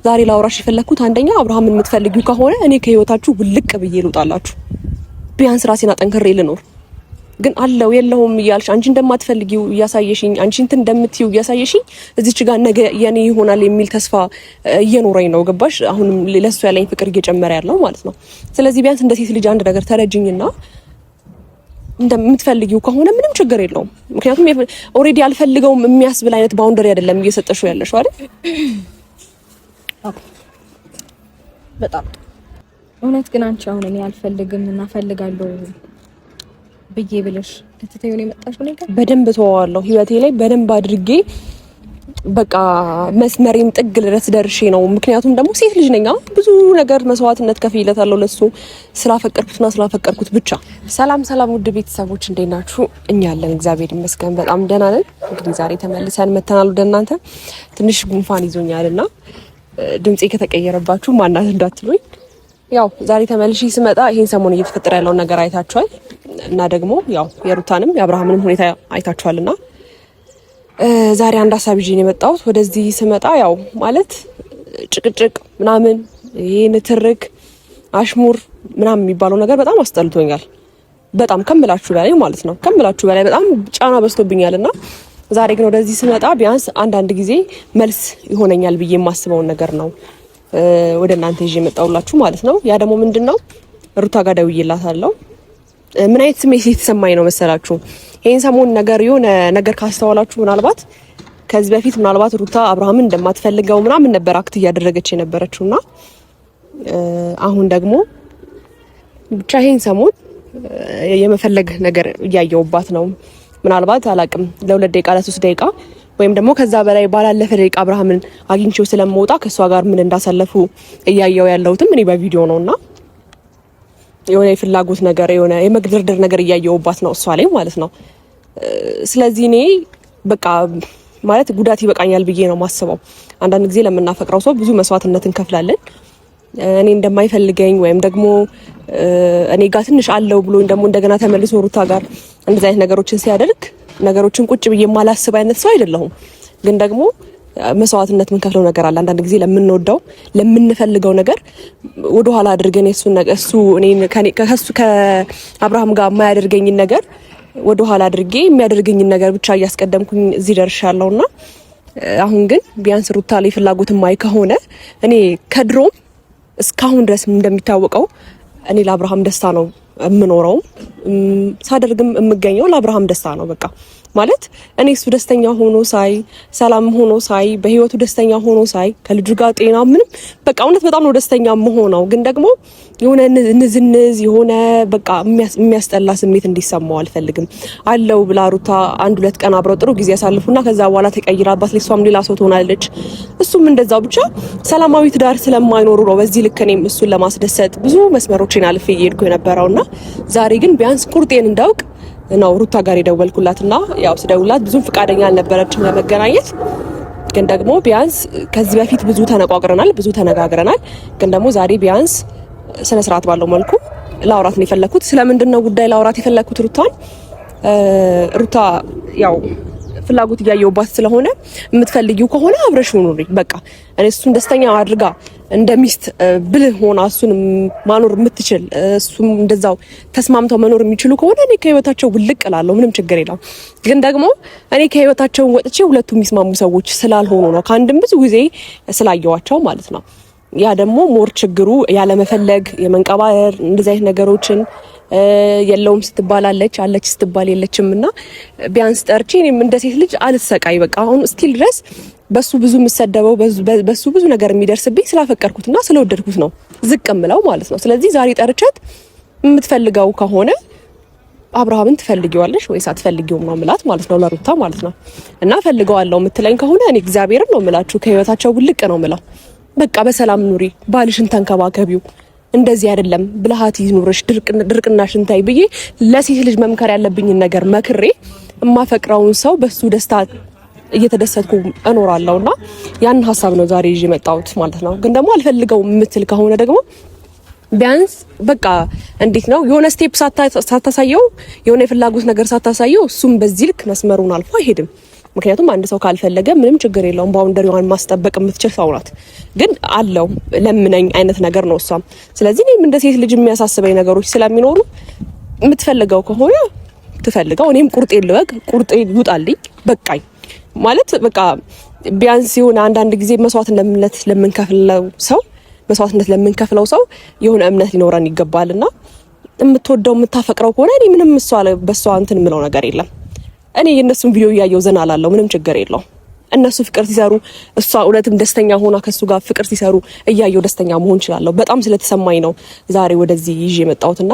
ዛሬ ላውራሽ የፈለኩት አንደኛ አብርሃምን የምትፈልጊው ከሆነ እኔ ከህይወታችሁ ውልቅ ብዬ ልውጣላችሁ። ቢያንስ ራሴን አጠንክሬ ልኖር። ግን አለው የለውም እያልሽ አንቺ እንደማትፈልጊው እያሳየሽኝ አንቺ እንትን እንደምትይው እያሳየሽኝ እዚች ጋር ነገ የኔ ይሆናል የሚል ተስፋ እየኖረኝ ነው። ገባሽ? አሁንም ለሱ ያለኝ ፍቅር እየጨመረ ያለው ማለት ነው። ስለዚህ ቢያንስ እንደ ሴት ልጅ አንድ ነገር ተረጅኝና እንደምትፈልጊው ከሆነ ምንም ችግር የለውም። ምክንያቱም ኦሬዲ አልፈልገውም የሚያስብል አይነት ባውንደሪ አይደለም እየሰጠሽው ያለሽው አይደል? በጣም እውነት ግን አንቺ አሁን እኔ አልፈልግም እና ፈልጋለሁ ብዬ ብለሽ ትተይው ነው የመጣሽው ነገር በደንብ ተዋዋለሁ። ህይወቴ ላይ በደንብ አድርጌ በቃ መስመሬን ጥግ ድረስ ደርሼ ነው። ምክንያቱም ደግሞ ሴት ልጅ ነኝ። ብዙ ነገር መስዋዕትነት ከፍዬለታለሁ ለሱ ስላፈቀርኩትና ስላፈቀርኩት ብቻ። ሰላም ሰላም፣ ውድ ቤተሰቦች እንዴት ናችሁ? እኛ አለን እግዚአብሔር ይመስገን በጣም ደህና ነን። እንግዲህ ዛሬ ተመልሰን መተናል ወደ እናንተ። ትንሽ ጉንፋን ይዞኛልና ድምጼ ከተቀየረባችሁ ማናት እንዳትሉኝ። ያው ዛሬ ተመልሼ ስመጣ ይሄን ሰሞን እየተፈጠረ ያለውን ነገር አይታችኋል እና ደግሞ ያው የሩታንም የአብርሃምንም ሁኔታ አይታችኋልና ዛሬ አንድ ሀሳብ ይዤ ነው የመጣሁት። ወደዚህ ስመጣ ያው ማለት ጭቅጭቅ ምናምን ይሄ ንትርክ አሽሙር ምናምን የሚባለው ነገር በጣም አስጠልቶኛል። በጣም ከምላችሁ በላይ ማለት ነው። ከምላችሁ በላይ በጣም ጫና በዝቶብኛልና ዛሬ ግን ወደዚህ ስመጣ ቢያንስ አንዳንድ ጊዜ መልስ ይሆነኛል ብዬ የማስበውን ነገር ነው ወደ እናንተ ይዤ መጣሁላችሁ ማለት ነው። ያ ደግሞ ምንድነው ሩታ ጋር ደውዬላታለሁ። ምን አይነት ስሜት የተሰማኝ ነው መሰላችሁ? ይሄን ሰሞን ነገር የሆነ ነገር ካስተዋላችሁ ምናልባት ከዚህ በፊት ምናልባት ሩታ አብርሃምን እንደማትፈልገው ምናምን ነበር አክት እያደረገች የነበረችውና አሁን ደግሞ ብቻ ይሄን ሰሞን የመፈለግ ነገር እያየውባት ነው። ምናልባት አላቅም ለ2 ደቂቃ ለ3 ደቂቃ ወይም ደግሞ ከዛ በላይ ባላለፈ ደቂቃ አብርሃምን አግኝቼው ስለምወጣ ከሷ ጋር ምን እንዳሳለፉ እያየው ያለሁትም እኔ በቪዲዮ ነውና የሆነ የፍላጎት ነገር የሆነ የመግደርደር ነገር እያየውባት ነው እሷ ላይ ማለት ነው። ስለዚህ እኔ በቃ ማለት ጉዳት ይበቃኛል ብዬ ነው ማስበው። አንዳንድ ጊዜ ለምናፈቅረው ሰው ብዙ መስዋዕትነት እንከፍላለን። እኔ እንደማይፈልገኝ ወይም ደግሞ እኔ ጋር ትንሽ አለው ብሎ ደግሞ እንደገና ተመልሶ ሩታ ጋር እንደዚህ አይነት ነገሮችን ሲያደርግ ነገሮችን ቁጭ ብዬ ማላስብ አይነት ሰው አይደለሁም። ግን ደግሞ መስዋዕትነት ምን ከፍለው ነገር አለ። አንዳንድ ጊዜ ለምንወደው ለምንፈልገው ነገር ወደ ኋላ አድርገን እሱ እኔን ከአብርሃም ጋር የማያደርገኝን ነገር ወደ ኋላ አድርጌ የሚያደርገኝን ነገር ብቻ እያስቀደምኩኝ እዚህ ደርሻለሁና አሁን ግን ቢያንስ ሩታ ላይ ፍላጎት ማይ ከሆነ እኔ ከድሮም እስካሁን ድረስ እንደሚታወቀው እኔ ለአብርሃም ደስታ ነው የምኖረው። ሳደርግም የምገኘው ለአብርሃም ደስታ ነው። በቃ ማለት እኔ እሱ ደስተኛ ሆኖ ሳይ ሰላም ሆኖ ሳይ በህይወቱ ደስተኛ ሆኖ ሳይ ከልጁ ጋር ጤና ምንም በቃ እውነት በጣም ነው ደስተኛ መሆነው። ግን ደግሞ የሆነ ንዝንዝ የሆነ በቃ የሚያስጠላ ስሜት እንዲሰማው አልፈልግም። አለው ብላ ሩታ 1-2 ቀን አብረው ጥሩ ጊዜ ያሳልፉና ከዛ በኋላ ተቀይራባት ለሷም ሌላ ሰው ትሆናለች። እሱም እንደዛው ብቻ ሰላማዊ ትዳር ስለማይኖሩ ነው በዚህ ልክ እኔም እሱን ለማስደሰት ብዙ መስመሮችን አልፌ እየሄድኩ የነበረውና ዛሬ ግን ቢያንስ ቁርጤን እንዳውቅ ነው ሩታ ጋር የደወልኩላትና ያው ስደውላት ብዙም ፍቃደኛ አልነበረችም ለመገናኘት። ግን ደግሞ ቢያንስ ከዚህ በፊት ብዙ ተነቋቅረናል፣ ብዙ ተነጋግረናል። ግን ደግሞ ዛሬ ቢያንስ ስነ ስርዓት ባለው መልኩ ላውራት ነው የፈለኩት። ስለምንድነው ጉዳይ ላውራት የፈለኩት ሩታን ሩታ ያው ፍላጎት እያየውባት ስለሆነ የምትፈልጊው ከሆነ አብረሽ ኑሪ። በቃ እኔ እሱን ደስተኛ አድርጋ እንደሚስት ብልህ ሆና እሱን ማኖር የምትችል እሱም እንደዛው ተስማምተው መኖር የሚችሉ ከሆነ እኔ ከህይወታቸው ውልቅ እላለሁ፣ ምንም ችግር የለውም። ግን ደግሞ እኔ ከህይወታቸው ወጥቼ ሁለቱም የሚስማሙ ሰዎች ስላልሆኑ ነው ከአንድም ብዙ ጊዜ ስላየዋቸው ማለት ነው። ያ ደግሞ ሞር ችግሩ ያለ መፈለግ የመንቀባረር እንደዚህ አይነት ነገሮችን የለውም ስትባላለች አለች ስትባል የለችምና ቢያንስ ጠርቼ እኔም እንደ ሴት ልጅ አልሰቃይ። በቃ አሁን ስቲል ድረስ በሱ ብዙ የምሰደበው በሱ ብዙ ነገር የሚደርስብኝ ስላፈቀርኩትና ስለወደድኩት ነው ዝቅ እምለው ማለት ነው። ስለዚህ ዛሬ ጠርቻት የምትፈልገው ከሆነ አብርሃምን ትፈልጊዋለሽ ወይስ አትፈልጊውም ነው ምላት ማለት ነው ለሩታ ማለት ነው። እና ፈልገዋለሁ የምትለኝ ከሆነ እኔ እግዚአብሔርን ነው ምላችሁ ከህይወታቸው ውልቅ ነው ምለው። በቃ በሰላም ኑሪ፣ ባልሽን ተንከባከቢው፣ እንደዚህ አይደለም ብልሃት ይኑርሽ፣ ድርቅናሽን ታይ ብዬ ለሴት ልጅ መምከር ያለብኝን ነገር መክሬ የማፈቅረውን ሰው በሱ ደስታ እየተደሰትኩ እኖራለሁና ያን ሐሳብ ነው ዛሬ ይዤ መጣሁት ማለት ነው። ግን ደግሞ አልፈልገው የምትል ከሆነ ደግሞ ቢያንስ በቃ እንዴት ነው የሆነ ስቴፕ ሳታሳየው የሆነ የፍላጎት ነገር ሳታሳየው እሱም በዚህ ልክ መስመሩን አልፎ አይሄድም። ምክንያቱም አንድ ሰው ካልፈለገ ምንም ችግር የለውም፣ ባውንደሪዋን ማስጠበቅ የምትችል ሰው ናት። ግን አለው ለምነኝ አይነት ነገር ነው እሷም። ስለዚህ እኔም እንደ ሴት ልጅ የሚያሳስበኝ ነገሮች ስለሚኖሩ የምትፈልገው ከሆነ ትፈልገው፣ እኔም ቁርጤ ልወቅ፣ ቁርጤ ይውጣልኝ፣ በቃኝ ማለት በቃ ቢያንስ የሆነ አንዳንድ ጊዜ መስዋዕትነት ለምንከፍለው ሰው የሆነ እምነት ሊኖረን ይገባልና የምትወደው የምታፈቅረው ከሆነ እኔ ምንም በሷ እንትን የምለው ነገር የለም። እኔ የእነሱን ቪዲዮ እያየው ዘና አላለሁ፣ ምንም ችግር የለው። እነሱ ፍቅር ሲሰሩ እሷ እውነትም ደስተኛ ሆና ከሱ ጋር ፍቅር ሲሰሩ እያየው ደስተኛ መሆን እችላለሁ። በጣም ስለተሰማኝ ነው ዛሬ ወደዚህ ይዤ የመጣሁትና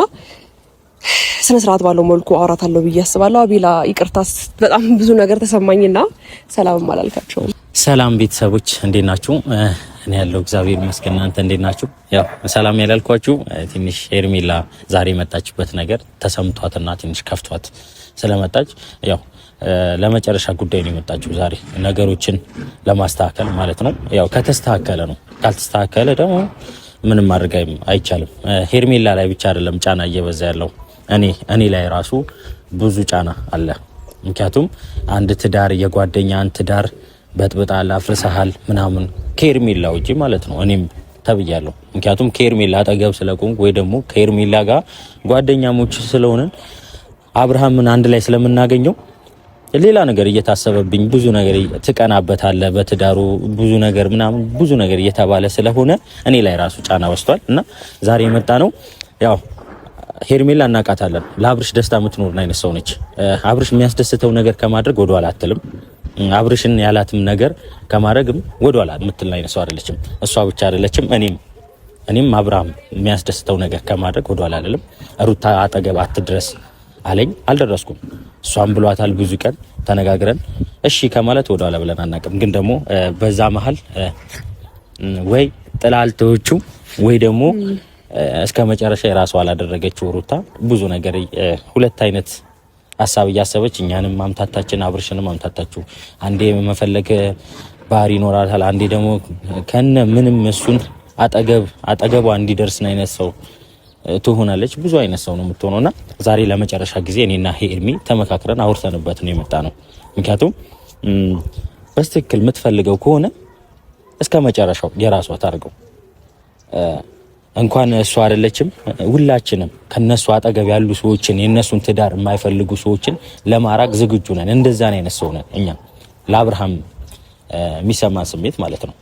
ስነ ስርዓት ባለው መልኩ አወራታለሁ ብዬ አስባለሁ። አቢላ ይቅርታ፣ በጣም ብዙ ነገር ተሰማኝና ሰላም አላልካቸውም። ሰላም ቤተሰቦች እንዴት ናችሁ? እኔ ያለው እግዚአብሔር ይመስገን። እናንተ እንዴት ናችሁ? ያው ሰላም ያላልኳችሁ ትንሽ ሄርሜላ ዛሬ የመጣችበት ነገር ተሰምቷትና ትንሽ ከፍቷት ስለመጣች ያው ለመጨረሻ ጉዳይ ነው የመጣችው ዛሬ ነገሮችን ለማስተካከል ማለት ነው። ያው ከተስተካከለ ነው፣ ካልተስተካከለ ደግሞ ምንም ማድረግ አይቻልም። ሄርሜላ ላይ ብቻ አይደለም ጫና እየበዛ ያለው እኔ ላይ ራሱ ብዙ ጫና አለ። ምክንያቱም አንድ ትዳር የጓደኛን ትዳር በጥብጣል አፍርሰሃል ምናምን ከሄርሜላ ውጪ ማለት ነው እኔም ተብያለሁ። ምክንያቱም ከሄርሜላ አጠገብ ስለቆምኩ ወይ ደግሞ ከሄርሜላ ጋር ጓደኛሞች ስለሆነን አብርሃምን አንድ ላይ ስለምናገኘው ሌላ ነገር እየታሰበብኝ ብዙ ነገር ትቀናበታለ በትዳሩ ብዙ ነገር ምናምን ብዙ ነገር እየተባለ ስለሆነ እኔ ላይ ራሱ ጫና ወስቷል። እና ዛሬ የመጣ ነው ያው ሄርሜላ እናቃታለን፣ ለአብርሽ ደስታ የምትኖር አይነት ሰው ነች። አብርሽ የሚያስደስተው ነገር ከማድረግ ወደኋላ አትልም። አብርሽን ያላትም ነገር ከማድረግም ወደኋላ የምትል አይነት ሰው አይደለችም። እሷ ብቻ አይደለችም፣ እኔም አብርሃም የሚያስደስተው ነገር ከማድረግ ወደኋላ አይደለም። ሩታ አጠገብ አትድረስ አለኝ፣ አልደረስኩም። እሷም ብሏታል፣ ብዙ ቀን ተነጋግረን እሺ ከማለት ወደኋላ ብለን አናውቅም። ግን ደግሞ በዛ መሀል ወይ ጥላልቶቹ ወይ ደግሞ እስከ መጨረሻ የራሷ አላደረገችው ሩታ ብዙ ነገር ሁለት አይነት ሀሳብ እያሰበች እኛንም ማምታታችን አብርሽንም ማምታታችሁ። አንዴ መፈለግ ባህሪ ይኖራታል፣ አንዴ ደግሞ ከነ ምንም እሱን አጠገቧ እንዲደርስ አይነት ሰው ትሆናለች። ብዙ አይነት ሰው ነው የምትሆነውና ዛሬ ለመጨረሻ ጊዜ እኔና ሄርሚ ተመካክረን አውርተንበት ነው የመጣ ነው። ምክንያቱም በትክክል የምትፈልገው ከሆነ እስከ መጨረሻው የራሷ ታርገው። እንኳን እሷ አይደለችም ሁላችንም ከነሱ አጠገብ ያሉ ሰዎችን የነሱን ትዳር የማይፈልጉ ሰዎችን ለማራቅ ዝግጁ ነን። እንደዛ አይነት ሰው ነን እኛ። ለአብርሃም የሚሰማ ስሜት ማለት ነው።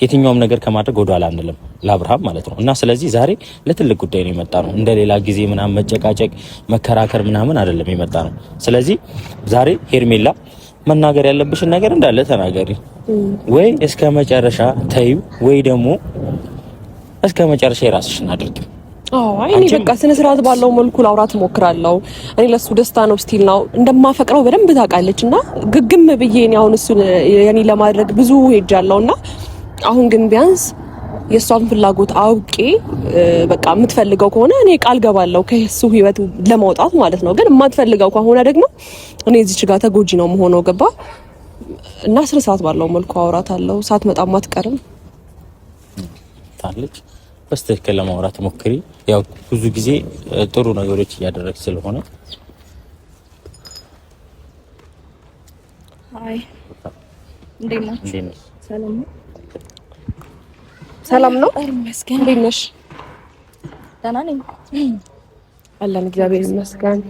የትኛውም ነገር ከማድረግ ወደኋላ አንልም ለአብርሃም ማለት ነው። እና ስለዚህ ዛሬ ለትልቅ ጉዳይ ነው የመጣ ነው። እንደ ሌላ ጊዜ ምናምን መጨቃጨቅ መከራከር ምናምን አይደለም የመጣ ነው። ስለዚህ ዛሬ ሄርሜላ መናገር ያለብሽን ነገር እንዳለ ተናገሪ፣ ወይ እስከ መጨረሻ ተይው፣ ወይ ደግሞ እስከ መጨረሻ የራስሽን አድርጊ። እኔ በቃ ስነ ስርዓት ባለው መልኩ ላውራት እሞክራለሁ። እኔ ለሱ ደስታ ነው ስቲል ነው እንደማፈቅረው በደንብ ታውቃለችና ግግም ብዬ እኔ አሁን እሱ የኔ ለማድረግ ብዙ ሄጃለሁና አሁን ግን ቢያንስ የሷን ፍላጎት አውቄ በቃ የምትፈልገው ከሆነ እኔ ቃል ገባለሁ ከሱ ህይወት ለማውጣት ማለት ነው። ግን የማትፈልገው ከሆነ ደግሞ እኔ እዚች ጋር ተጎጂ ነው መሆነው ገባ እና ስነ ስርዓት ባለው መልኩ አውራታለሁ። ሳትመጣም አትቀርም ታለች። በስተክል ለማውራት ሞክሪ። ያው ብዙ ጊዜ ጥሩ ነገሮች እያደረግሽ ስለሆነ አይ እንዴት ነሽ? ሰላም ነው። ይመስገን። እንዴት ነሽ? ደህና ነኝ አለን እግዚአብሔር ይመስገን።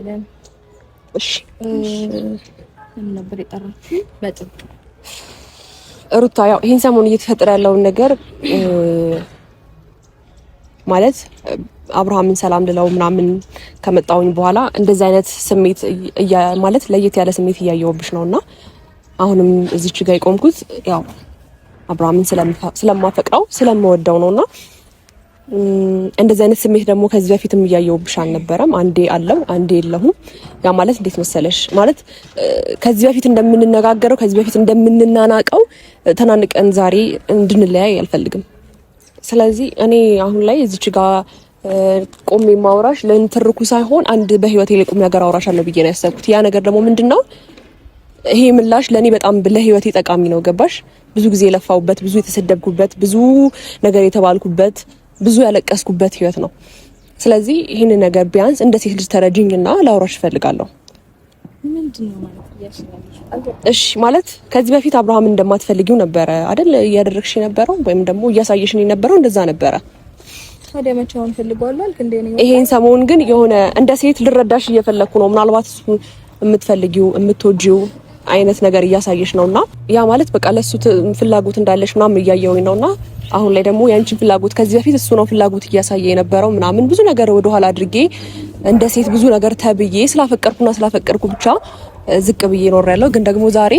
እሺ ምን ነበር የጠራችሁ? በጥብ ሩታ ያው ይሄን ሰሞኑን እየተፈጠረ ያለውን ነገር ማለት አብርሃምን ሰላም ልለው ምናምን ከመጣውኝ በኋላ እንደዚህ አይነት ስሜት ማለት ለየት ያለ ስሜት እያየሁብሽ ነውና አሁንም እዚች ጋር የቆምኩት ያው አብርሃምን ስለማፈቅረው ስለምወደው ነውና እንደዚህ አይነት ስሜት ደግሞ ከዚህ በፊትም እያየሁብሽ አልነበረም። አንዴ አለው አንዴ የለሁም። ያ ማለት እንዴት መሰለሽ ማለት ከዚህ በፊት እንደምንነጋገረው ከዚህ በፊት እንደምንናናቀው ተናንቀን ዛሬ እንድንለያይ አልፈልግም። ስለዚህ እኔ አሁን ላይ እዚች ጋር ቆሜ ማውራሽ ለእንትርኩ ሳይሆን አንድ በህይወቴ ላይ ቁም ነገር አውራሻለሁ ብዬ ነው ያሰብኩት። ያ ነገር ደግሞ ምንድነው ይሄ ምላሽ ለኔ በጣም ለህይወቴ ጠቃሚ ነው። ገባሽ? ብዙ ጊዜ የለፋውበት፣ ብዙ የተሰደብኩበት፣ ብዙ ነገር የተባልኩበት፣ ብዙ ያለቀስኩበት ህይወት ነው። ስለዚህ ይሄን ነገር ቢያንስ እንደ ሴት ልጅ ተረጅኝና ላውራሽ እፈልጋለሁ። ምንድነው ማለት ያሽናል? እሺ ማለት ከዚህ በፊት አብርሃም እንደማትፈልጊው ነበረ አይደል እያደረግሽ የነበረው ወይም ደግሞ እያሳየሽኝ የነበረው እንደዛ ነበረ። ታዲያ መቼውን ፈልጓል አልክ እንዴ? ነው ይሄን ሰሞን ግን የሆነ እንደ ሴት ልረዳሽ እየፈለኩ ነው። ምናልባት እሱ የምትፈልጊው የምትወጂው አይነት ነገር እያሳየሽ ነውና ያ ማለት በቃ ለሱ ፍላጎት እንዳለሽ ምናምን እያየሁኝ ነውና አሁን ላይ ደግሞ ያንቺን ፍላጎት ከዚህ በፊት እሱ ነው ፍላጎት እያሳየ የነበረው ምናምን ብዙ ነገር ወደ ኋላ አድርጌ እንደ ሴት ብዙ ነገር ተብዬ ስላፈቀርኩ ብቻ ዝቅ ብዬ ኖር ያለው ግን ደግሞ ዛሬ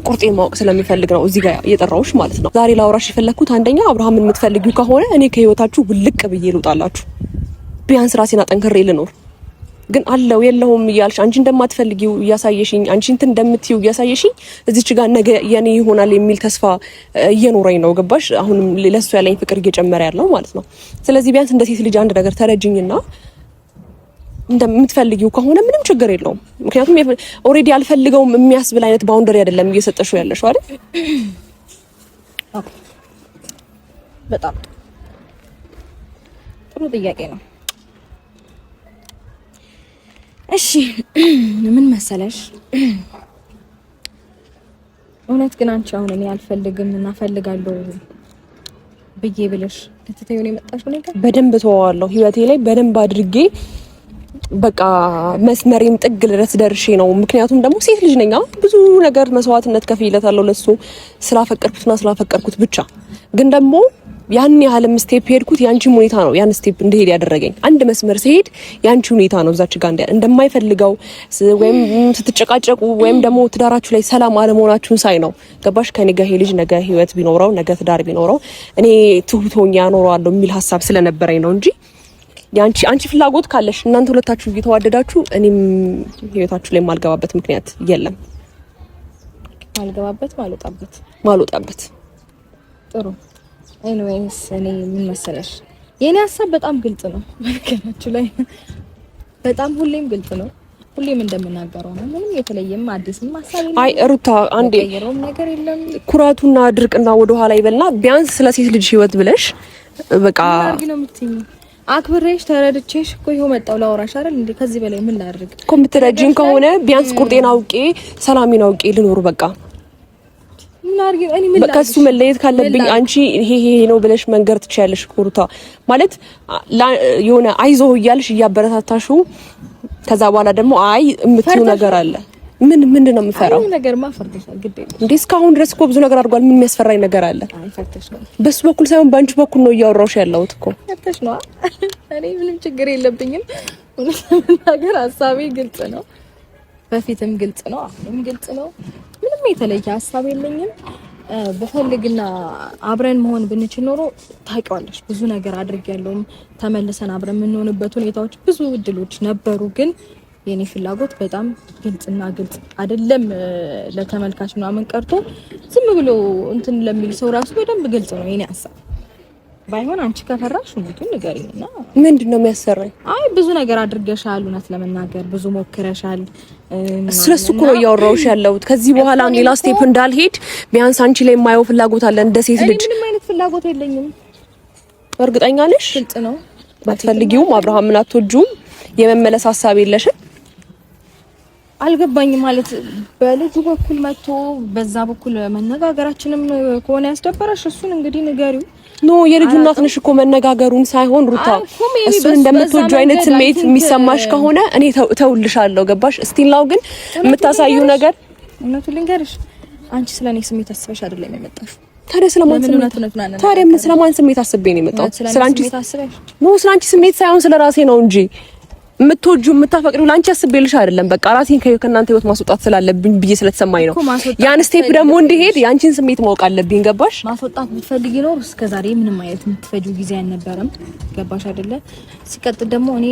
ቁርጤን ማወቅ ስለሚፈልግ ነው እዚህ ጋር እየጠራሁሽ ማለት ነው። ዛሬ ላውራሽ የፈለኩት አንደኛ አብርሃምን የምትፈልጊው ከሆነ እኔ ከህይወታችሁ ውልቅ ብዬ ልውጣላችሁ። ቢያንስ ራሴን አጠንክሬ ልኖር። ግን አለው የለውም እያልሽ አንቺ እንደማትፈልጊው እያሳየሽኝ አንቺ እንትን እንደምትይው እያሳየሽኝ እዚች ጋር ነገ የኔ ይሆናል የሚል ተስፋ እየኖረኝ ነው። ገባሽ? አሁንም ለሱ ያለኝ ፍቅር እየጨመረ ያለው ማለት ነው። ስለዚህ ቢያንስ እንደ ሴት ልጅ አንድ ነገር ተረጅኝና እንደምትፈልጊው ከሆነ ምንም ችግር የለውም። ምክንያቱም ኦሬዲ አልፈልገውም የሚያስብል አይነት ባውንደሪ አይደለም እየሰጠሽው ያለሽው አይደል? በጣም ጥሩ ጥያቄ ነው። እሺ ምን መሰለሽ፣ እውነት ግን አንቺ አሁን እኔ አልፈልግም እና ፈልጋለሁ ብዬ ብለሽ ልትተይው ነው የመጣሽው ነገር? በደንብ ተዋዋለሁ። ህይወቴ ላይ በደንብ አድርጌ በቃ መስመሬን ጥግ ድረስ ደርሼ ነው። ምክንያቱም ደግሞ ሴት ልጅ ነኝ። ብዙ ነገር መስዋዕትነት ከፍዬለታለሁ ለሱ ስላፈቀርኩት ብቻ። ግን ደግሞ ያን ያህልም ስቴፕ ሄድኩት ያንቺም ሁኔታ ነው ያን ስቴፕ እንደሄድ ያደረገኝ። አንድ መስመር ሲሄድ ያንቺ ሁኔታ ነው እዛች ጋር እንደማይፈልገው ወይም ስትጨቃጨቁ ወይም ደግሞ ትዳራችሁ ላይ ሰላም አለመሆናችሁን ሳይ ነው። ገባሽ? ከኔ ጋር ይሄ ልጅ ነገ ህይወት ቢኖረው ነገ ትዳር ቢኖረው እኔ ትሁቶኛ ኖረዋለሁ የሚል ሀሳብ ስለነበረኝ ነው እንጂ አንቺ ፍላጎት ካለሽ እናንተ ሁለታችሁ እየተዋደዳችሁ እኔም ህይወታችሁ ላይ ማልገባበት ምክንያት የለም። ማልወጣበት ጥሩ። ኤኒዌይስ እኔ ምን መሰለሽ የኔ ሀሳብ በጣም ግልጽ ነው። በከናችሁ ላይ በጣም ሁሌም ግልጽ ነው። ሁሌም እንደምናገረው ነው። ምንም የተለየም አዲስም ሀሳብ የለም። አይ ሩታ አንዴ የቀየረውም ነገር የለም። ኩራቱና ድርቅና ወደ ኋላ ይበልና ቢያንስ ስለ ሴት ልጅ ህይወት ብለሽ በቃ አርጊ ነው የምትይኝ። አክብሬሽ ተረድቼሽ እኮ ይኸው መጣው ላወራሽ አይደል እንዴ? ከዚህ በላይ ምን ላድርግ? ኮምፒውተርጂን ከሆነ ቢያንስ ቁርጤን አውቄ ሰላሜን አውቄ ልኖር በቃ። ምን አርጊ እኔ ምን በቃ እሱ መለየት ካለብኝ አንቺ ይሄ ነው ብለሽ መንገር ትችያለሽ። ሩታ ማለት የሆነ አይዞህ እያልሽ እያበረታታሽው ከዛ በኋላ ደግሞ አይ የምትይው ነገር አለ። ምንድን ነው የምፈራው? አይ ነገር ማፈርደሻል ግዴ እንዴ? እስካሁን ድረስ እኮ ብዙ ነገር አድርጓል። ምን የሚያስፈራኝ ነገር አለ? አይ ፈርተሽ ነው። በሱ በኩል ሳይሆን ባንቺ በኩል ነው እያወራሁሽ ያለሁት እኮ። ፈርተሽ ነው። እኔ ምንም ችግር የለብኝም። ነገር ሀሳቤ ግልጽ ነው። በፊትም ግልጽ ነው፣ አሁንም ግልጽ ነው። ምንም የተለየ ሀሳብ የለኝም። በፈልግና አብረን መሆን ብንችል ኖሮ ታውቂዋለሽ ብዙ ነገር አድርጌያለሁ። ተመልሰን አብረን የምንሆንበት ሁኔታዎች ብዙ እድሎች ነበሩ ግን የኔ ፍላጎት በጣም ግልጽና ግልጽ አይደለም። ለተመልካች ምናምን ቀርቶ ዝም ብሎ እንትን ለሚል ሰው ራሱ በደንብ ግልጽ ነው የኔ ሀሳብ። ባይሆን አንቺ ከፈራሽ ሁሉን ንገሪኝና ምንድነው የሚያሰራኝ? አይ ብዙ ነገር አድርገሻል፣ እውነት ለመናገር ብዙ ሞክረሻል። ስለሱ እኮ ነው እያወራሁሽ ያለሁት። ከዚህ በኋላ ሌላ ስቴፕ እንዳልሄድ ቢያንስ አንቺ ላይ የማየው ፍላጎት አለ እንደ ሴት ልጅ። ምንም አይነት ፍላጎት የለኝም። እርግጠኛ ነሽ? ግልጽ ነው። ባትፈልጊውም አብርሃምን አትወጂውም? የመመለስ ሀሳብ የለሽም? አልገባኝም ማለት በልጁ በኩል መጥቶ በዛ በኩል መነጋገራችንም ከሆነ ያስደበረሽ እሱን እንግዲህ ንገሪው። ኖ የልጁ እናት ነሽ እኮ መነጋገሩን ሳይሆን ሩታ እሱን እንደምትወጂው አይነት ስሜት የሚሰማሽ ከሆነ እኔ ተውልሻለሁ። ገባሽ? እስቲላው ግን የምታሳዩ ነገር እውነቱን ልንገርሽ፣ አንቺ ስለኔ ስሜት አስበሽ አይደለም የመጣሽው። ታዲያ ስለማን ስሜት አስቤ ነው የመጣው? ስለአንቺ ስሜት ሳይሆን ስለራሴ ነው እንጂ የምትወጂው የምታፈቅሪው ላንቺ አስቤልሽ አይደለም። በቃ ራሴን ከእናንተ ህይወት ማስወጣት ስላለብኝ ብዬ ስለተሰማኝ ነው። ያን ስቴፕ ደግሞ እንዲሄድ ያንቺን ስሜት ማወቅ አለብኝ። ገባሽ? ማስወጣት ብትፈልጊ ነው እስከዛሬ ምንም አይነት የምትፈጂው ጊዜ አልነበረም። ገባሽ አይደለ? ሲቀጥል ደግሞ እኔ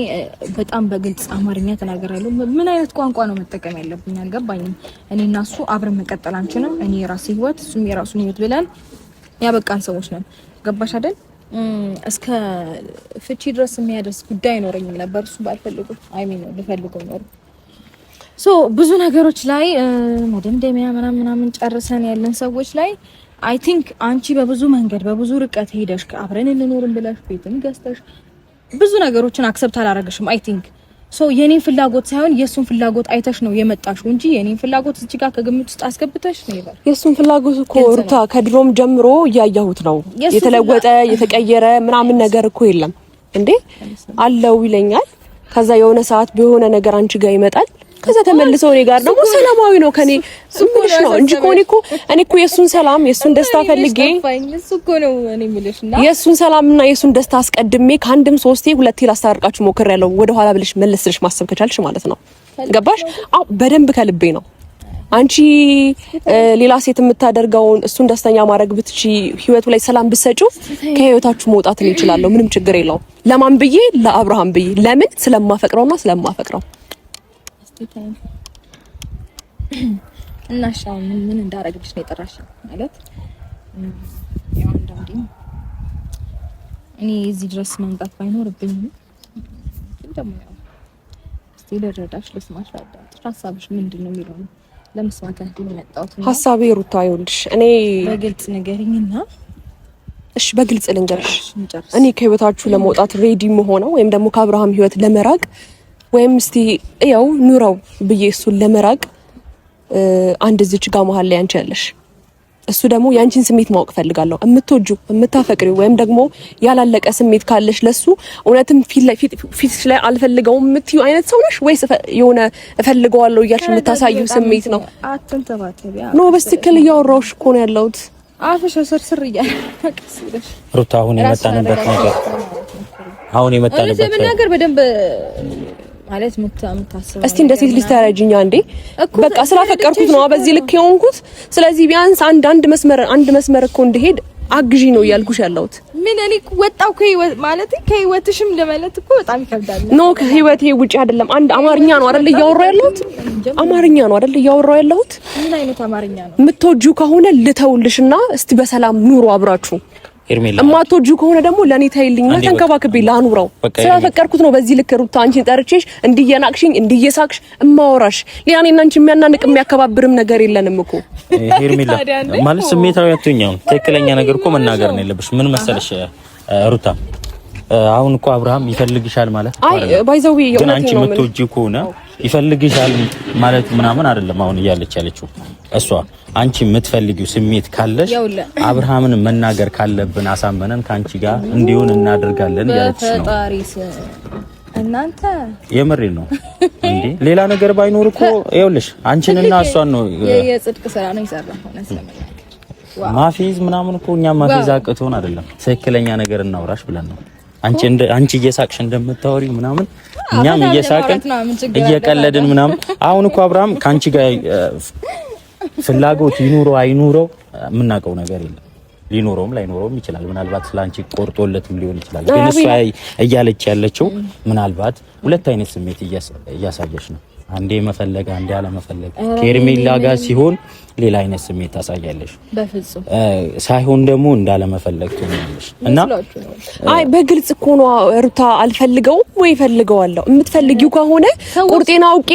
በጣም በግልጽ አማርኛ ተናገራለሁ። ምን አይነት ቋንቋ ነው መጠቀም ያለብኝ አልገባኝም። እኔ እና እሱ አብረን መቀጠል አንችልም። እኔ የራሴ ህይወት እሱም የራሱን ህይወት ብለን ያበቃን ሰዎች ነን። ገባሽ አይደል? እስከ ፍቺ ድረስ የሚያደርስ ጉዳይ አይኖረኝም ነበር እሱ ባልፈልገው ልፈልገው ነው። ብዙ ነገሮች ላይ መደምደሚያ ምናምን ጨርሰን ያለን ሰዎች ላይ አይ ቲንክ አንቺ በብዙ መንገድ በብዙ ርቀት ሄደሽ አብረን እንኖርም ብለሽ ቤትም ገዝተሽ ብዙ ነገሮችን አክሰፕት አላረግሽም። አይ ቲንክ የኔን ፍላጎት ሳይሆን የሱን ፍላጎት አይተሽ ነው የመጣሽው እንጂ የኔን ፍላጎት እዚህ ጋር ከግምት ውስጥ አስገብተሽ ነው ይባል። የሱን ፍላጎት እኮ ሩታ ከድሮም ጀምሮ እያያሁት ነው። የተለወጠ የተቀየረ ምናምን ነገር እኮ የለም እንዴ አለው ይለኛል። ከዛ የሆነ ሰዓት በሆነ ነገር አንቺ ጋር ይመጣል። ከዛ ተመልሰው እኔ ጋር ደግሞ ሰላማዊ ነው ከኔ ስምሽ ነው እንጂ እኔ እኮ የሱን ሰላም የሱን ደስታ ፈልጌ እሱ እኮ ነው እኔ የምልሽና የሱን ሰላምና የሱን ደስታ አስቀድሜ ከአንድም 3 ሁለቴ ላስታርቃችሁ ሞክሬያለሁ። ወደ ኋላ ብለሽ መለስልሽ ማሰብ ከቻልሽ ማለት ነው። ገባሽ? አው በደንብ ከልቤ ነው። አንቺ ሌላ ሴት የምታደርገውን እሱን ደስተኛ ማድረግ ብትቺ ህይወቱ ላይ ሰላም ብትሰጪው ከህይወታችሁ መውጣት ነው ይችላል። ምንም ችግር የለውም። ለማን ብዬ? ለአብርሃም ብዬ። ለምን? ስለማፈቅረውና ስለማፈቅረው እና ሻው ምን እንዳረግልሽ ነው የጠራሽ? ማለት ያው አንዳንዴ እኔ እዚህ ድረስ መምጣት ባይኖርብኝም ደግሞ ያው እስቲ ልረዳሽ፣ ልስማሽ፣ ላዳምጥሽ። ሀሳብሽ ምንድነው የሚለው ለመስማት ያህል የመጣሁት ነው። ሀሳቤ ሩታ ይኸውልሽ፣ እኔ በግልጽ ንገሪኝና እሺ በግልጽ ልንገርሽ። እኔ ከህይወታችሁ ለመውጣት ሬዲ መሆነው ወይም ደግሞ ከአብርሃም ህይወት ለመራቅ ወይም እስቲ ያው ኑራው ብዬ እሱን ለመራቅ አንድ እዚች ጋር መሀል ላይ አንቺ ያለሽ፣ እሱ ደግሞ ያንቺን ስሜት ማወቅ ፈልጋለሁ። የምትወጂው የምታፈቅሪው ወይም ደግሞ ያላለቀ ስሜት ካለሽ ለሱ እውነትም ፊትሽ ላይ አልፈልገውም የምትዩ አይነት ሰው ነሽ ወይስ የሆነ እፈልገዋለሁ እያልሽ የምታሳዩ ስሜት ነው? አትንተባተቢያ ኖ በስትክክል እያወራሁሽ እኮ ነው ያለሁት። አፍሽ ስርስር እያለ ተቀስለሽ ሩታ አሁን የመጣንበት ነገር በደንብ ማለት ምታስበው እስቲ እንደ ሴት ልጅ ተረጅኛ እንዴ በቃ ስላፈቀርኩት ነው በዚህ ልክ የሆንኩት። ስለዚህ ቢያንስ አንድ መስመር እኮ እንድሄድ አግዢ ነው እያልኩሽ ያለሁት። ምን እኔ ወጣው ማለት ከህይወትሽም ለማለት እኮ በጣም ይከብዳል። ኖ ከህይወቴ ውጪ አይደለም። አንድ አማርኛ ነው አይደል እያወራው ያለሁት? አማርኛ ነው አይደል እያወራው ያለሁት? ምን አይነት አማርኛ ነው? የምትወጂው ከሆነ ልተውልሽና እስቲ በሰላም ኑሮ አብራችሁ። እማትወጂው ከሆነ ደግሞ ለኔ ታይልኝና ተንከባክቤ ላኑረው። ስላፈቀርኩት ነው በዚህ ልክ ሩታ አንቺን ጠርቼሽ እንዲየናቅሽኝ እንዲየሳቅሽ እማወራሽ። ሊያኔና አንቺ የሚያናንቅ የሚያከባብርም ነገር የለንም እኮ ሄርሜላ። ማለት ስሜታዊ አትሁኛው። ትክክለኛ ነገር እኮ መናገር ነው ያለብሽ። ምን መሰለሽ ሩታ አሁን እኮ አብርሃም ይፈልግሻል ማለት አይ ባይዘው ግን አንቺ የምትወጂው ከሆነ ይፈልግሻል ማለት ምናምን አይደለም። አሁን እያለች ያለችው እሷ አንቺ የምትፈልጊው ስሜት ካለሽ አብርሃምን መናገር ካለብን አሳመነን ካንቺ ጋር እንዲሆን እናደርጋለን ያለች ነው። ፈጣሪስ እናንተ የምሬ ነው እንዴ? ሌላ ነገር ባይኖር እኮ ይኸውልሽ አንቺንና እሷን ነው የጽድቅ ስራ ነው ይሰራው። ማፊዝ ምናምን እኮ እኛ ማፊዝ አቅቶን አይደለም። ትክክለኛ ነገር እናውራሽ ብለን ነው። አንቺ እየሳቅሽ እንደምታወሪ ምናምን እኛም እየሳቅን እየቀለድን ምናምን። አሁን እኮ አብርሃም ካንቺ ጋር ፍላጎት ይኑረው አይኑረው የምናውቀው ነገር የለም። ሊኖረውም ላይኖረውም ይችላል። ምናልባት ስላንቺ ቆርጦለትም ሊሆን ይችላል። ግን እሷ እያለች ያለችው ምናልባት ሁለት አይነት ስሜት እያሳየች ነው። አንዴ መፈለግ አንዴ አለመፈለግ። ከሄርሜላ ጋር ሲሆን ሌላ አይነት ስሜት ታሳያለሽ፣ በፍጹም ሳይሆን ደግሞ እንዳለመፈለግ ትሆናለሽ። እና አይ በግልጽ እኮ ነው ሩታ አልፈልገውም ወይ ፈልገዋለሁ። የምትፈልጊው ከሆነ ቁርጤና አውቄ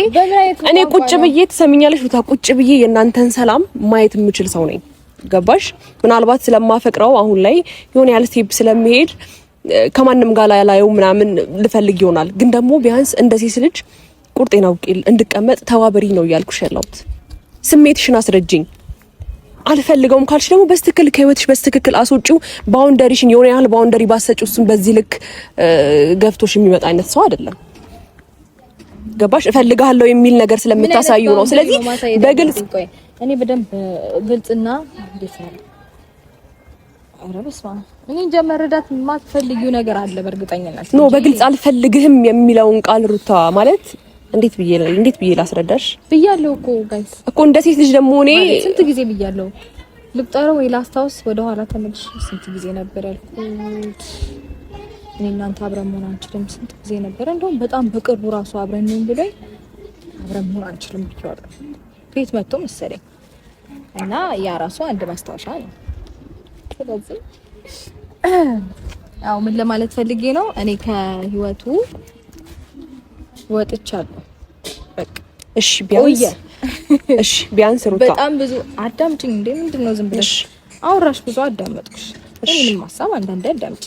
እኔ ቁጭ ብዬ ትሰሚኛለሽ ሩታ፣ ቁጭ ብዬ የእናንተን ሰላም ማየት የምችል ሰው ነኝ። ገባሽ? ምናልባት ስለማፈቅረው አሁን ላይ የሆነ ያለ ስቴፕ ስለሚሄድ ከማንም ጋር ላያየው ምናምን ልፈልግ ይሆናል። ግን ደግሞ ቢያንስ እንደ ሴት ልጅ ቁርጤና አውቄ እንድቀመጥ ተባበሪ ነው እያልኩሽ ያለሁት። ስሜትሽን አስረጅኝ። አልፈልገውም ካልሽ ደግሞ በስትክክል ከህይወትሽ በስትክክል አስወጪው። ባውንደሪሽን የሆነ ያህል ባውንደሪ ባሰጪው እሱን በዚህ ልክ ገፍቶሽ የሚመጣ አይነት ሰው አይደለም። ገባሽ? እፈልጋለሁ የሚል ነገር ስለምታሳዩ ነው። ስለዚህ በግልጽ እኔ በደንብ ግልጽና ደስታ አረብስማ እኔ ጀመረዳት ማትፈልጊው ነገር አለ በእርግጠኝነት ነው። በግልጽ አልፈልግህም የሚለውን ቃል ሩታ ማለት እንዴት ብዬ ላስረዳሽ? ብያለሁ እኮ ጋይስ እኮ እንደ ሴት ልጅ ደግሞ እኔ ስንት ጊዜ ብያለሁ። ልቁጠረው ወይ ላስታውስ? ወደ ኋላ ተመልሽ። ስንት ጊዜ ነበር ያልኩት? እኔ እናንተ አብረን መሆን አንችልም። ስንት ጊዜ ነበር? እንደውም በጣም በቅርቡ ራሱ አብረን ነን ብሎኝ አብረን መሆን አንችልም ብቻለሁ። ቤት መጥቶ መሰለኝ እና ያ ራሱ አንድ ማስታወሻ ነው። ስለዚህ ያው ምን ለማለት ፈልጌ ነው እኔ ከህይወቱ ወጥቻለሁ። በቃ እሺ ቢያንስ ሩታ በጣም ብዙ አዳምጪኝ። እንዴ ምንድነው ዝም ብለሽ አውራሽ? ብዙ አዳመጥኩሽ። እኔንም ሐሳብ አንዳንዴ አዳምጪ።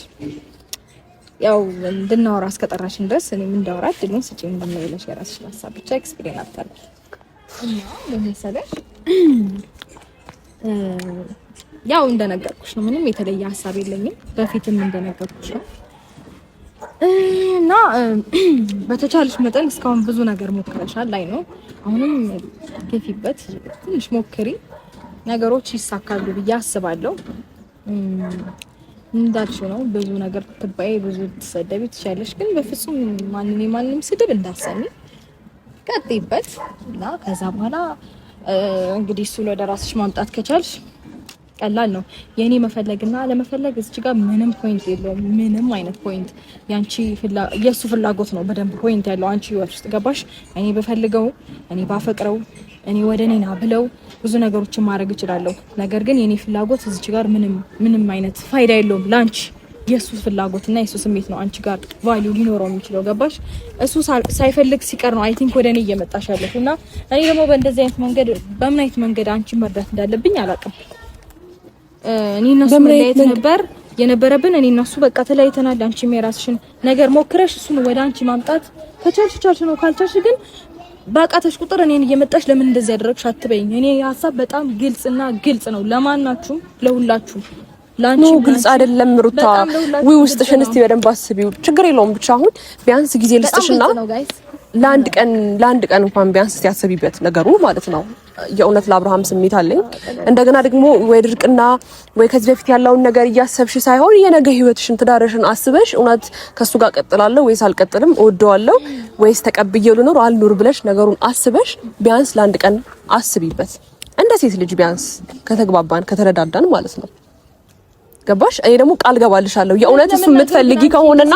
ያው እንድናወራ እስከጠራሽን ድረስ እኔም እንዳወራ እድሉን ስጪኝ እንደምንለሽ የራስሽን ሀሳብ ብቻ ኤክስፕሌን አድርጊ እና ለምሳሌ ያው እንደነገርኩሽ ነው። ምንም የተለየ ሀሳብ የለኝም። በፊትም እንደነገርኩሽ ነው እና በተቻለሽ መጠን እስካሁን ብዙ ነገር ሞክረሻል ላይ ነው። አሁንም ገፊበት፣ ትንሽ ሞክሪ፣ ነገሮች ይሳካሉ ብዬ አስባለሁ። እንዳልሽው ነው ብዙ ነገር ትባይ፣ ብዙ ትሰደቢ ትችያለሽ፣ ግን በፍጹም ማንንም ስድብ እንዳሰሚ ቀጥይበት እና ከዛ በኋላ እንግዲህ እሱ ወደ ራስሽ ማምጣት ከቻልሽ ቀላል ነው። የኔ መፈለግና ለመፈለግ እዚህ ጋር ምንም ፖይንት የለውም። ምንም አይነት ፖይንት የሱ ፍላጎት ነው በደንብ ፖይንት ያለው አንቺ ህይወት ውስጥ ገባሽ። እኔ በፈልገው እኔ ባፈቅረው እኔ ወደ እኔና ብለው ብዙ ነገሮችን ማድረግ እችላለሁ። ነገር ግን የኔ ፍላጎት እዚህ ጋር ምንም አይነት ፋይዳ የለውም ላንቺ። የሱ ፍላጎትና የሱ ስሜት ነው አንቺ ጋር ቫልዩ ሊኖረው የሚችለው ገባሽ። እሱ ሳይፈልግ ሲቀር ነው አይ ቲንክ ወደ እኔ እየመጣሽ ያለሽ እና እኔ ደግሞ በእንደዚህ አይነት መንገድ በምን አይነት መንገድ አንቺ መርዳት እንዳለብኝ አላውቅም። እኔ እነሱ መለያየት ነበር የነበረብን። እኔ እነሱ በቃ ተለያይተናል። አንቺም የራስሽን ነገር ሞክረሽ እሱን ወደ አንቺ ማምጣት ከቻልሽ ነው። ካልቻልሽ ግን ባቃተሽ ቁጥር እኔን እየመጣሽ ለምን እንደዚህ ያደረግሽ አትበይኝ። እኔ ሀሳብ በጣም ግልጽ ነው ለማናችሁም ለሁላችሁም። ላንቺ ግልጽ አይደለም ሩታ። ውስጥሽን እስቲ በደንብ አስቢው። ችግር የለውም ብቻ አሁን ቢያንስ ጊዜ ልስጥሽና ለአንድ ቀን እንኳን ቢያንስ ያሰቢበት ነገሩ ማለት ነው። የእውነት ለአብርሃም ስሜት አለኝ። እንደገና ደግሞ ወይ ድርቅና ወይ ከዚህ በፊት ያለውን ነገር እያሰብሽ ሳይሆን የነገ ህይወትሽን ትዳርሽን አስበሽ እውነት ከሱ ጋር ቀጥላለሁ ወይስ አልቀጥልም፣ እወደዋለሁ ወይስ ተቀብዬው ልኖር አልኖር ብለሽ ነገሩን አስበሽ ቢያንስ ለአንድ ቀን አስቢበት። እንደ ሴት ልጅ ቢያንስ ከተግባባን ከተረዳዳን ማለት ነው። ገባሽ? እኔ ደግሞ ቃል ገባልሻለሁ የእውነት እሱ የምትፈልጊ ከሆነና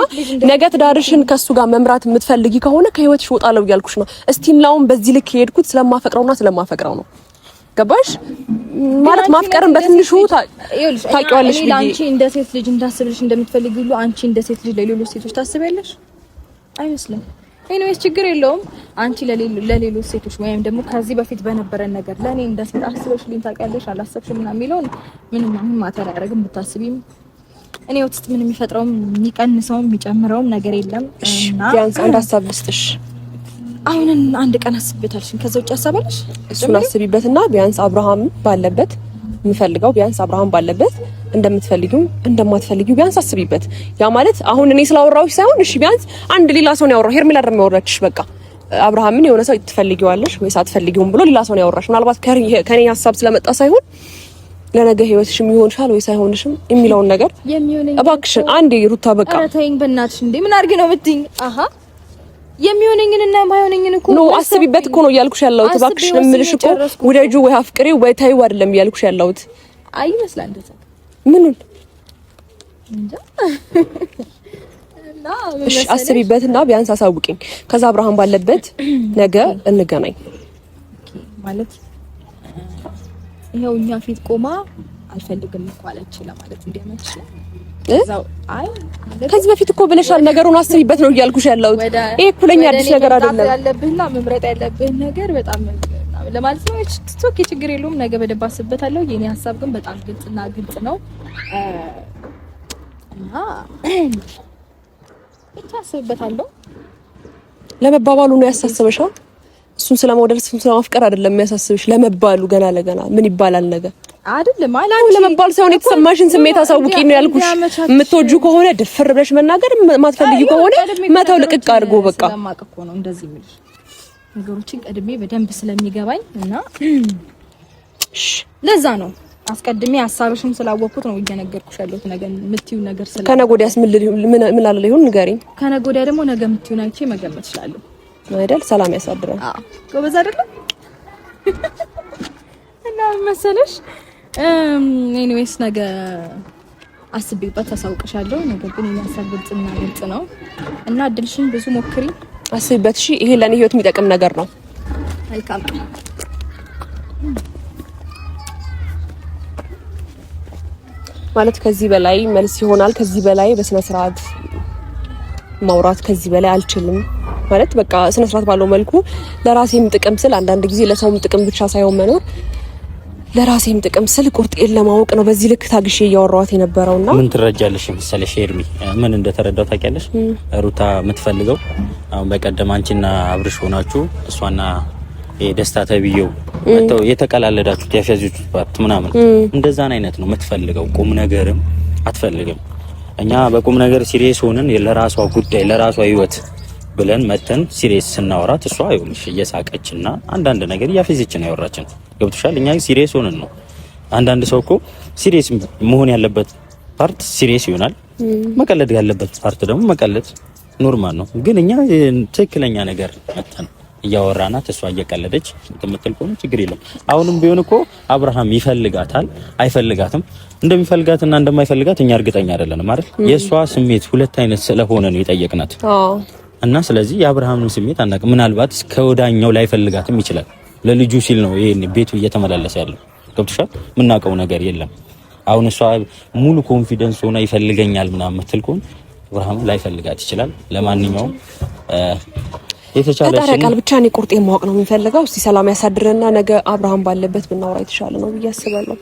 ነገ ትዳርሽን ከሱ ጋር መምራት የምትፈልጊ ከሆነ ከህይወትሽ ወጣለው እያልኩሽ ነው። እስቲምላውን በዚህ ልክ የሄድኩት ስለማፈቅረው ነው። ገባሽ? ማለት ማፍቀርን በትንሹ ታውቂዋለሽ። አንቺ እንደ ሴት ልጅ እንዳስብልሽ እንደምትፈልጊ ሁሉ አንቺ እንደ ሴት ልጅ ለሌሎች ሴቶች ታስቢያለሽ አይመስልም? ኤኒዌይስ ችግር የለውም። አንቺ ለሌሎች ሴቶች ወይም ደግሞ ከዚህ በፊት በነበረን ነገር ለኔ እንደ ሴት አስበሽልኝ ታውቂያለሽ አላሰብሽም ምናምን የሚለውን ምንም አሁን ማተር አያደርግም። ብታስቢም እኔ ውስጥ ምንም የሚፈጥረውም የሚቀንሰውም የሚጨምረውም ነገር የለም። እና ቢያንስ አንድ ሀሳብ ልስጥሽ። አሁን አንድ ቀን አስቤታለሽ፣ ከዛ ውጭ አሳባለሽ እሱን አስቢበትና ቢያንስ አብርሃም ባለበት የምፈልገው ቢያንስ አብርሃም ባለበት እንደምትፈልጊው እንደማትፈልጊው ቢያንስ አስቢበት። ያ ማለት አሁን እኔ ስላወራሁሽ ሳይሆን እሺ ቢያንስ አንድ ሌላ ሰው ነው ያወራው። ሄርሜላ አይደለም ያወራችሽ። በቃ አብርሃምን የሆነ ሰው ትፈልጊዋለሽ ወይስ አትፈልጊውም ብሎ ሌላ ሰው ነው ያወራሽ። ምናልባት ከኔ ሀሳብ ስለመጣ ሳይሆን ለነገ ህይወትሽም ይሆንሻል ወይስ አይሆንሽም የሚለውን ነገር እባክሽን አንዴ ሩታ በቃ ኧረ ተይኝ በእናትሽ። እንዴ ምን አድርጊ ነው የምትይኝ? አሃ የሚሆነኝንና የማይሆነኝን እኮ ነው አስቢበት እኮ ነው እያልኩሽ ያለሁት። እባክሽን እምልሽ እኮ ወደጁ ወይ አፍቅሪው ወይ ተይው አይደለም እያልኩሽ ያለሁት። አይ ይመስላል እንደዛ ምኑን እንጃ። እሺ አስቢበትና ቢያንስ አሳውቂኝ። ከዛ አብርሃም ባለበት ነገ እንገናኝ ማለት ይሄው እኛ ፊት ቆማ አልፈልግም እኮ አለች ለማለት እንዲያመች እዛው። አይ ከዚህ በፊት እኮ ብለሻል። ነገሩን አስቢበት ነው እያልኩሽ ያለሁት። ይሄ እኮ ለኛ አዲስ ነገር አይደለም። ያለብህና መምረጥ ያለብህ ነገር በጣም ለማለት ነው። ቲክቶክ ችግር የለውም። ነገ በደንብ አስብበታለሁ። የኔ ሀሳብ ግን በጣም ግልጽ ነው እና ብቻ አስብበታለሁ። ለመባባሉ ነው ያሳስበሻ? እሱን ስለመውደድ እሱን ስለማፍቀር አይደለም የሚያሳስብሽ። ለመባሉ ገና ለገና ምን ይባላል ነገር አይደለም አላንቺ ለመባል ሳይሆን የተሰማሽን ስሜት አሳውቂ ነው ያልኩሽ። የምትወጁ ከሆነ ድፍር ብለሽ መናገር፣ ማትፈልጊ ከሆነ መተው ልቅቅ አድርጎ በቃ ስለማውቅ እኮ ነው እንደዚህ የሚልሽ ነገሮችን ቀድሜ በደንብ ስለሚገባኝ እና ለዛ ነው አስቀድሜ ሀሳብሽም ስላወቅኩት ነው እየነገርኩሽ ያለሁት። ነገር የምትይው ነገር ስለ ከነገ ወዲያስ ምን አለ ይሁን ንገሪኝ። ከነገ ወዲያ ደግሞ ነገ የምትይውን አይቼ መገመት እችላለሁ አይደል? ሰላም ያሳድረን። አዎ ጎበዝ አይደለም እና መሰለሽ። ኤኒዌይስ ነገ አስቤበት አሳውቅሻለሁ። ነገር ግን የኔ ሀሳብ ግልጽ ነው እና እድልሽን ብዙ ሞክሪ፣ አስቤበት። እሺ ይሄ ለኔ ህይወት የሚጠቅም ነገር ነው። መልካም ማለት ከዚህ በላይ መልስ ይሆናል። ከዚህ በላይ በስነ ስርዓት ማውራት ከዚህ በላይ አልችልም። ማለት በቃ ስነ ስርዓት ባለው መልኩ ለራሴም ጥቅም ስል አንዳንድ ጊዜ ለሰውም ጥቅም ብቻ ሳይሆን መኖር ለራሴም ጥቅም ስል ቁርጤን ለማወቅ ነው በዚህ ልክ ታግሼ እያወራኋት የነበረውና ምን ትረጃለሽ መሰለሽ ኤርሚ ምን እንደተረዳው ታውቂያለሽ? ሩታ የምትፈልገው አሁን በቀደም አንቺና አብርሽ ሆናችሁ እሷና የደስታ ተብዬው መተው የተቀላለዳችሁት ያፈያዙት ፓርት ምናምን እንደዛን አይነት ነው የምትፈልገው። ቁም ነገርም አትፈልግም። እኛ በቁም ነገር ሲሪየስ ሆነን ለራሷ ጉዳይ ለራሷ ህይወት ብለን መተን ሲሪየስ ስናወራት እሷ አይሆንሽ እየሳቀችና አንዳንድ ነገር እያፈዘች ነው ያወራችን። ገብቶሻል? እኛ ሲሪየስ ሆነን ነው። አንዳንድ ሰው እኮ ሲሪየስ መሆን ያለበት ፓርት ሲሪየስ ይሆናል፣ መቀለድ ያለበት ፓርት ደግሞ መቀለድ ኖርማል ነው። ግን እኛ ትክክለኛ ነገር መተን እያወራናት እሷ እየቀለደች የምትል ከሆነ ችግር የለም። አሁንም ቢሆን እኮ አብርሃም ይፈልጋታል አይፈልጋትም። እንደሚፈልጋትና እንደማይፈልጋት እኛ እርግጠኛ አይደለንም አይደል? የእሷ ስሜት ሁለት አይነት ስለሆነ ነው የጠየቅናት እና ስለዚህ የአብርሃምን ስሜት አናውቅም። ምናልባት ከወዳኛው ላይፈልጋትም ይችላል። ለልጁ ሲል ነው ይሄን ቤቱ እየተመላለሰ ያለው። ገብቶሻል? የምናውቀው ነገር የለም። አሁን እሷ ሙሉ ኮንፊደንስ ሆና ይፈልገኛል ምናምን የምትል ከሆነ አብርሃም ላይፈልጋት ይችላል። ለማንኛውም የተቻለ ቃል ብቻ እኔ ቁርጤን ማወቅ ነው የሚፈልገው። እስቲ ሰላም ያሳድረና ነገ አብርሃም ባለበት ብናወራ የተሻለ ነው ብዬ አስባለሁ።